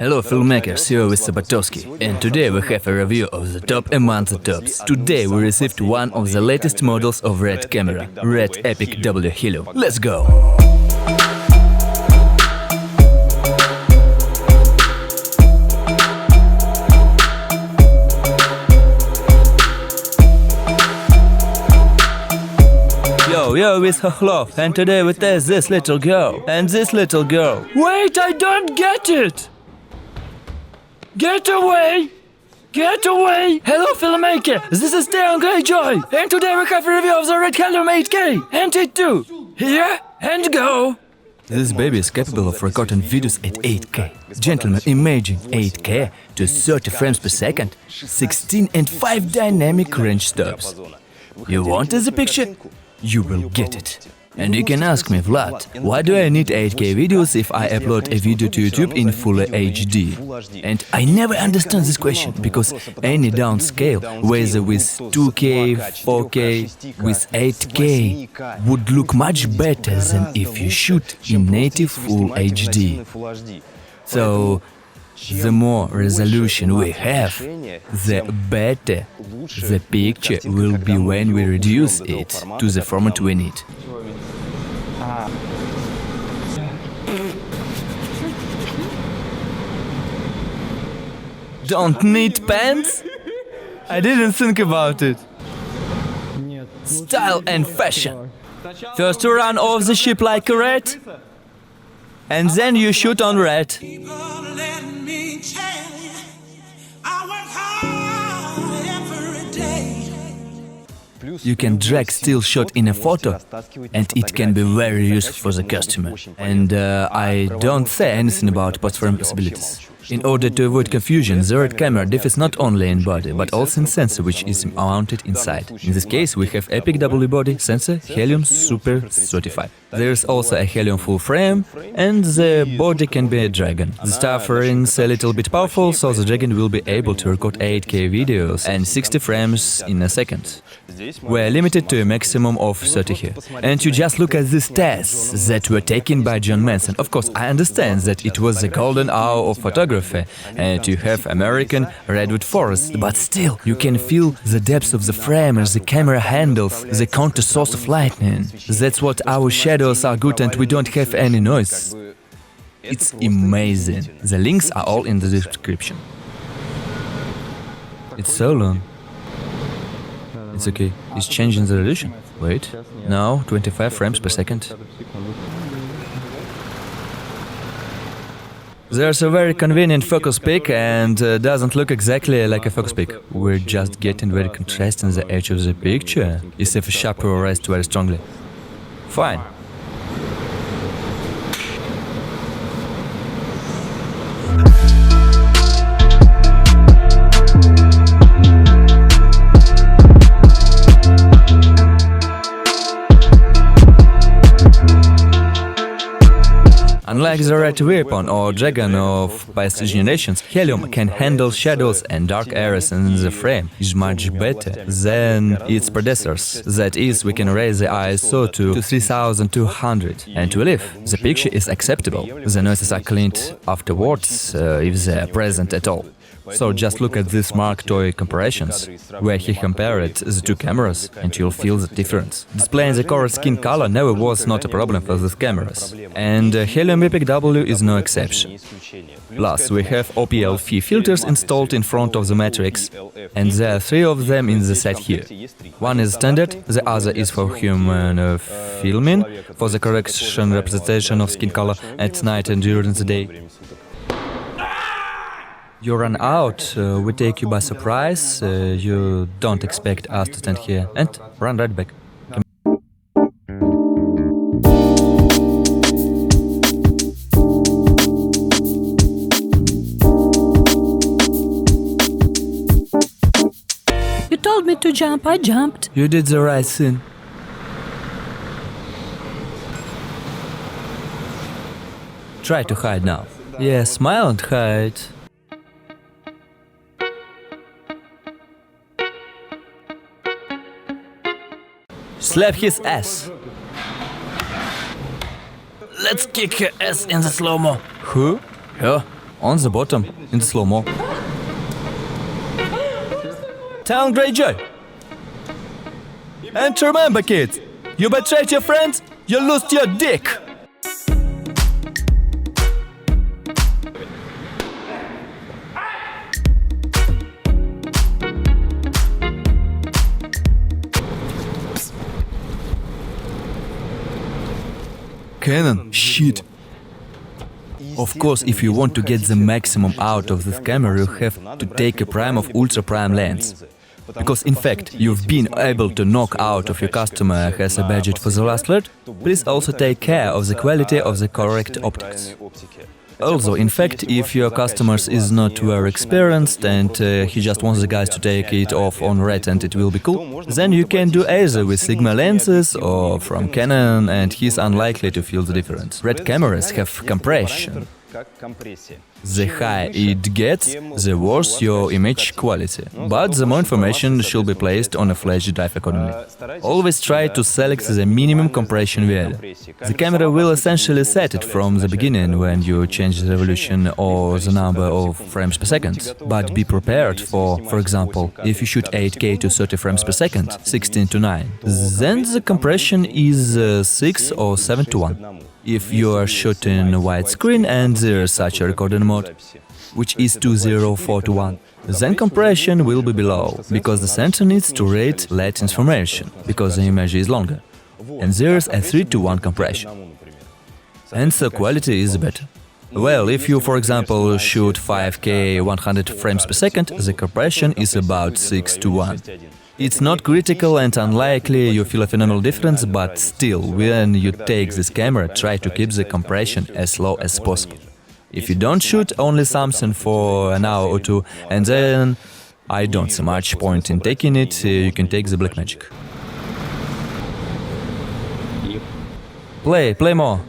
Hello filmmakers, here with Sabatovsky, and today we have a review of the top among the tops. Today we received one of the latest models of RED camera, RED Epic W Helium. Let's go! Yo, with Khokhlov, and today we test this little girl, and this little girl. Wait, I don't get it! Get away! Get away! Hello filmmaker, this is Theon Greyjoy, and today we have a review of the RED HELIUM 8K, and it too. Here, and go! This baby is capable of recording videos at 8K. Gentlemen, imagine 8K to 30 frames per second, 16 and 5 dynamic range stops. You wanted the picture? You will get it. And you can ask me, Vlad, why do I need 8K videos if I upload a video to YouTube in Full HD? And I never understand this question, because any downscale, whether with 2K, 4K, with 8K, would look much better than if you shoot in native Full HD. So, the more resolution we have, the better the picture will be when we reduce it to the format we need. Don't need pants? I didn't think about it. Style and fashion. First you run off the ship like a rat, and then you shoot on red. You can drag still shot in a photo, and it can be very useful for the customer. And I don't say anything about post-frame possibilities. In order to avoid confusion, the RED camera differs not only in body, but also in sensor, which is mounted inside. In this case, we have Epic W body sensor Helium Super 35. There is also a Helium full frame, and the body can be a Dragon. The starter is a little bit powerful, so the Dragon will be able to record 8K videos and 60 frames in a second. We're limited to a maximum of 30 here. And you just look at these tests that were taken by John Manson. Of course, I understand that it was the golden hour of photography, and you have American redwood forest, but still, you can feel the depth of the frame as the camera handles the counter source of lightning. That's what our shadows are good and we don't have any noise. It's amazing. The links are all in the description. It's so long. It's okay. It's changing the resolution. Wait. Now 25 frames per second. There's a very convenient focus peak and doesn't look exactly like a focus peak. We're just getting very contrast in the edge of the picture, as if a sharper rests very strongly. Fine. Unlike the RED weapon or Dragon of past generations, Helium can handle shadows and dark areas in the frame is much better than its predecessors. That is, we can raise the ISO to 3200, and to live, the picture is acceptable. The noises are cleaned afterwards, if they are present at all. So just look at these Mark II comparisons, where he compared the two cameras, and you'll feel the difference. Displaying the correct skin color never was not a problem for these cameras, and Helium Epic W is no exception. Plus, we have OPLF filters installed in front of the matrix, and there are 3 of them in the set here. One is standard, the other is for human filming, for the correction representation of skin color at night and during the day. You run out, we take you by surprise, you don't expect us to stand here, and run right back. You told me to jump, I jumped. You did the right thing. Try to hide now. Yeah, smile and hide. Slap his ass. Let's kick her ass in the slow-mo. Who? Her? On the bottom, in the slow-mo. Theon Greyjoy! And remember, kids, you betrayed your friends, you lost your dick! Canon, shit. Of course, if you want to get the maximum out of this camera, you have to take a prime of ultra prime lens. Because in fact, you've been able to knock out of your customer has a budget for the last lot, please also take care of the quality of the correct optics. Also, in fact, if your customer is not very experienced and he just wants the guys to take it off on RED and it will be cool, then you can do either with Sigma lenses or from Canon and he's unlikely to feel the difference. RED cameras have compression. The higher it gets, the worse your image quality. But the more information should be placed on a flash drive accordingly. Always try to select the minimum compression value. The camera will essentially set it from the beginning when you change the resolution or the number of frames per second. But be prepared for example, if you shoot 8K to 30 frames per second, 16:9, then the compression is 6 or 7:1. If you are shooting widescreen and there is such a recording mode, which is 2:0:4:1, then compression will be below, because the sensor needs to rate late information, because the image is longer, and there is a 3:1 compression. And so quality is better. Well, if you, for example, shoot 5K 100 frames per second, the compression is about 6:1. It's not critical and unlikely you feel a phenomenal difference, but still, when you take this camera, try to keep the compression as low as possible. If you don't shoot only something for an hour or two, and then I don't see much point in taking it, you can take the Blackmagic. Play more.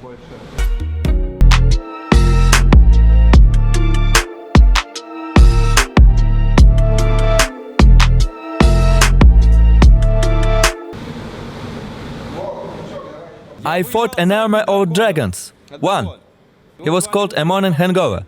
I fought an army of dragons. One. He was called a morning hangover.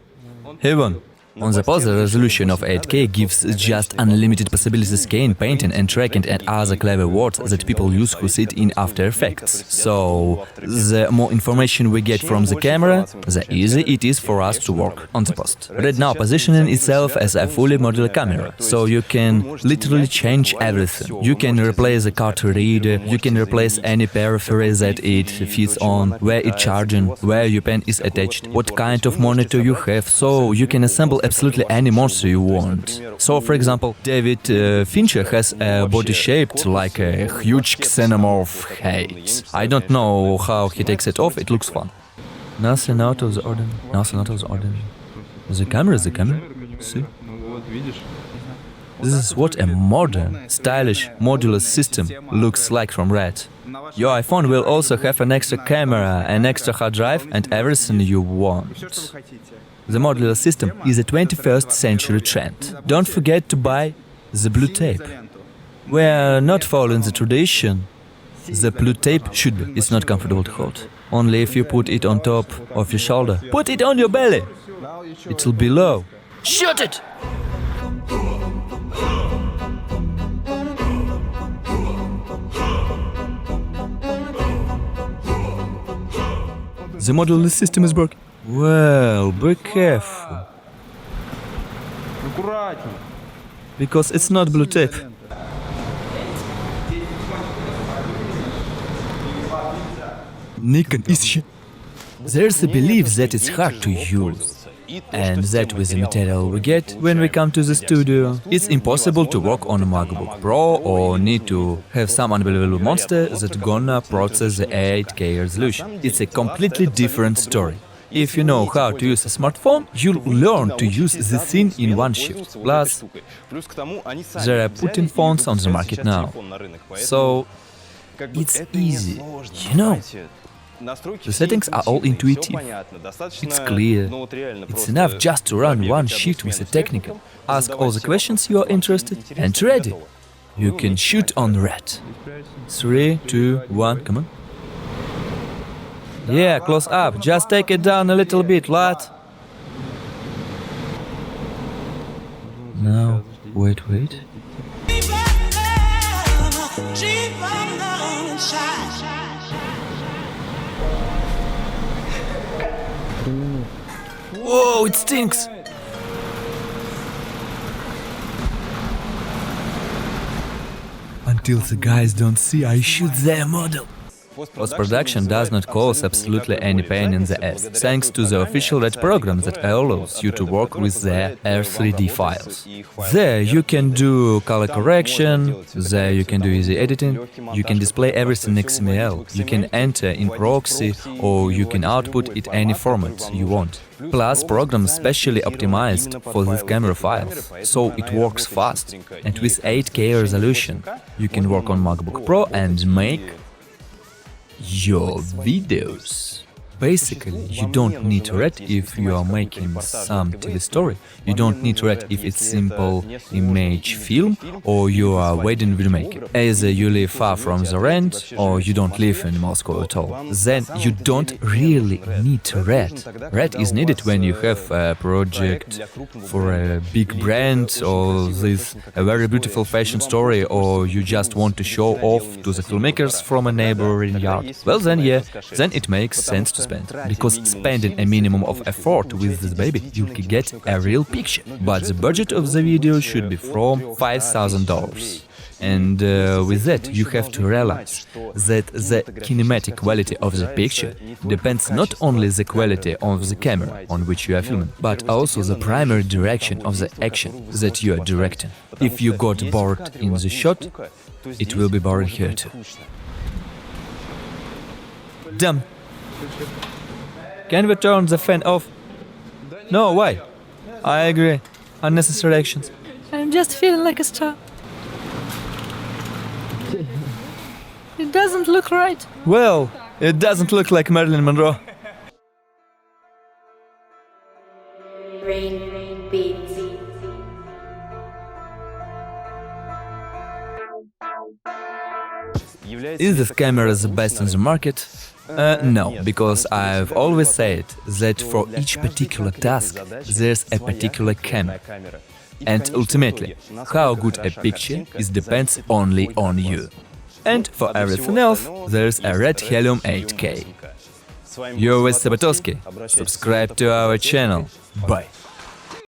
He won. On the pose, the resolution of 8K gives just unlimited possibilities scanning, painting and tracking and other clever words that people use who sit in After Effects. So, the more information we get from the camera, the easier it is for us to work on the post. RED now positioning itself as a fully modular camera, so you can literally change everything. You can replace the card reader, you can replace any periphery that it fits on, where it's charging, where your pen is attached, what kind of monitor you have, so you can assemble absolutely any monster you want. So, for example, David Fincher has a body shaped like a huge xenomorph head. I don't know how he takes it off, it looks fun. Nothing out of the ordinary, nothing out of the ordinary. The camera is the camera, see? This is what a modern, stylish, modular system looks like from RED. Your iPhone will also have an extra camera, an extra hard drive and everything you want. The modular system is a 21st century trend. Don't forget to buy the blue tape. We're not following the tradition. The blue tape should be. It's not comfortable to hold. Only if you put it on top of your shoulder. Put it on your belly. It'll be low. Shoot it! The modular system is broken. Well, be careful. Because it's not blue tape. Nikon is shit. There's a belief that it's hard to use, and that with the material we get when we come to the studio, it's impossible to work on a MacBook Pro or need to have some unbelievable monster that's gonna process the 8K resolution. It's a completely different story. If you know how to use a smartphone, you'll learn to use the thing in one shift. Plus, there are Putin phones on the market now. So, it's easy, you know. The settings are all intuitive. It's clear. It's enough just to run one shift with a technical. Ask all the questions you are interested and ready. You can shoot on RED. 3, 2, 1, come on. Yeah, close up. Just take it down a little bit, lad. Now, wait. Whoa, it stinks! Until the guys don't see, I shoot their model. Post-production does not cause absolutely any pain in the ass, thanks to the official RED program that allows you to work with the R3D files. There you can do color correction, there you can do easy editing, you can display everything in XML, you can enter in proxy, or you can output it any format you want. Plus, program specially optimized for these camera files, so it works fast. And with 8K resolution, you can work on MacBook Pro and make your videos. Basically, you don't need RED if you are making some TV story, you don't need RED if it's simple image film or you are wedding video making. Either you live far from the rent or you don't live in Moscow at all. Then you don't really need RED. RED is needed when you have a project for a big brand or this a very beautiful fashion story, or you just want to show off to the filmmakers from a neighboring yard. Well then yeah, then it makes sense to spend, because spending a minimum of effort with this baby, you can get a real picture. But the budget of the video should be from $5,000. And with that, you have to realize that the kinematic quality of the picture depends not only the quality of the camera on which you are filming, but also the primary direction of the action that you are directing. If you got bored in the shot, it will be boring here too. Damn. Can we turn the fan off? No, why? I agree. Unnecessary actions. I'm just feeling like a star. It doesn't look right. Well, it doesn't look like Marilyn Monroe. Rain beats. Is this camera the best on the market? No, because I've always said that for each particular task there's a particular camera. And ultimately, how good a picture is depends only on you. And for everything else, there's a RED HELIUM 8K. You're with Sabatovsky. Subscribe to our channel. Bye.